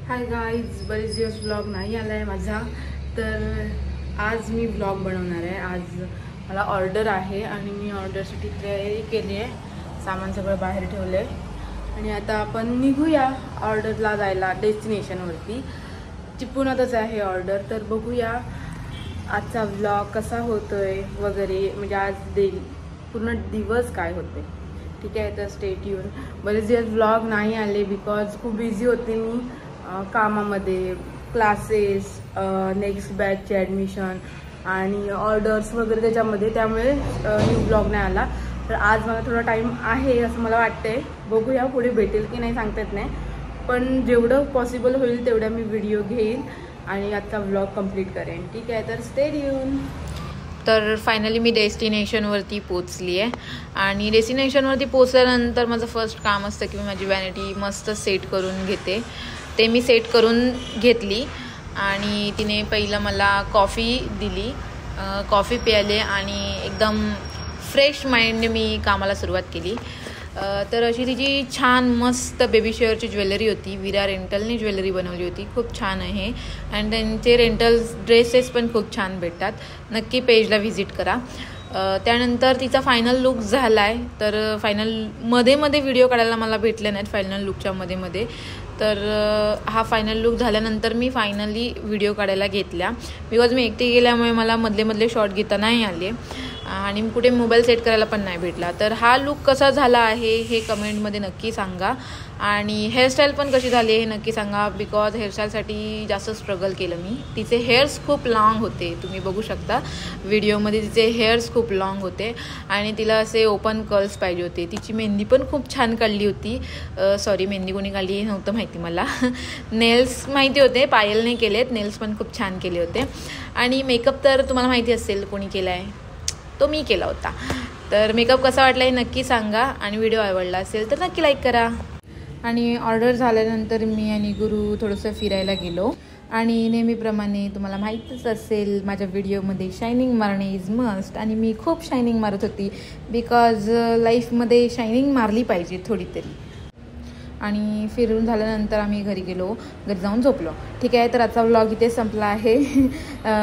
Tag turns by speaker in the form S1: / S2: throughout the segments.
S1: Hi guys, बरेच दिवस vlog नाही आला आहे माझा. तर आज मी व्लॉग बनवणार आहे. आज मला ऑर्डर आहे आणि मी ऑर्डरसाठी तयारी केली आहे. सामान सगळं बाहेर ठेवलं आहे आणि आता आपण निघूया ऑर्डरला जायला. डेस्टिनेशनवरती चिपळूणच आहे ऑर्डर. तर बघूया आजचा व्लॉग कसा होतोय वगैरे, म्हणजे आज पूर्ण दिवस काय होते. ठीक आहे, तर स्टे ट्यून. बरेच दिवस व्लॉग नाही आले बिकॉज खूप बिझी होते मी कामामध्ये, क्लासेस, नेक्स्ट बॅचचे ॲडमिशन आणि ऑर्डर्स वगैरे त्याच्यामध्ये, त्यामुळे न्यू ब्लॉग नाही आला. तर आज मला थोडा टाईम आहे असं मला वाटतंय. बघूया पुढे भेटेल की नाही सांगता येत नाही, पण जेवढं पॉसिबल होईल तेवढा मी व्हिडिओ घेईन आणि आजचा व्लॉग कंप्लीट करेन. ठीक आहे, तर स्टे ट्यून.
S2: तर फायनली मी डेस्टिनेशनवरती पोचली आहे आणि डेस्टिनेशनवरती पोचल्यानंतर माझं फर्स्ट काम असतं की मी माझी व्हॅनिटी मस्त सेट करून घेते. ते मी सेट करून घेतली आणि तिने पहिलं मला कॉफी दिली. कॉफी प्यायले आणि एकदम फ्रेश माइंडने मी कामाला सुरुवात केली. तर अशी तिची छान मस्त बेबी शेअरची ज्वेलरी होती. विरा रेंटलने ज्वेलरी बनवली होती, खूप छान आहे. आणि त्यांचे रेंटल ड्रेसेस पण खूप छान भेटतात. नक्की पेजला व्हिजिट करा. त्यानंतर तिचा फायनल लुक झाला आहे. तर फायनल मध्ये व्हिडिओ काढायला मला भेटले नाहीत फायनल लुकच्या मध्ये. तर हा फायनल लुक झाल्यानंतर मी फायनली व्हिडिओ काढायला घेतल्या. बिकॉज मी एकटी गेल्यामुळे मला मधले शॉट घेता नाही आले आणि कुठे मोबाईल सेट करायला पण नाही भेटला. तर हा लुक कसा झाला आहे हे कमेंटमध्ये नक्की सांगा. आणि हेअरस्टाईल पण कशी झाली हे नक्की सांगा. बिकॉज हेअरस्टाईलसाठी जास्त स्ट्रगल केलं मी. तिचे हेअर्स खूप लाँग होते, तुम्ही बघू शकता व्हिडिओमध्ये. तिचे हेअर्स खूप लाँग होते आणि तिला असे ओपन कर्ल्स पाहिजे होते. तिची मेहंदी पण खूप छान काढली होती. सॉरी, मेहंदी कोणी काढली हे नव्हतं माहिती मला. नेल्स माहिती होते, पायलने केलेत. नेल्स पण खूप छान केले होते. आणि मेकअप तर तुम्हाला माहिती असेल कोणी केला आहे, तो मी केला होता. तर मेकअप कसा वाटला हे नक्की सांगा आणि व्हिडिओ आवडला असेल तर नक्की लाईक करा. आणि ऑर्डर झाल्यानंतर मी आणि गुरु थोडंसं फिरायला गेलो. आणि नेहमीप्रमाणे तुम्हाला माहीतच असेल माझ्या व्हिडिओमध्ये शायनिंग मारणे इज मस्ट. आणि मी खूप शायनिंग मारत होती बिकॉज लाईफमध्ये शायनिंग मारली पाहिजे थोडी तरी. आणि फिरून झाल्यानंतर आम्ही घरी गेलो, घरी जाऊन झोपलो. ठीक आहे, तर आजचा व्लॉग इथे संपला आहे.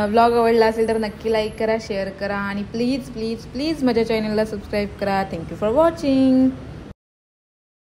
S2: व्लॉग आवडला असेल तर नक्की लाईक करा, शेअर करा आणि प्लीज प्लीज प्लीज माझ्या चॅनलला सबस्क्राईब करा. Thank you for watching.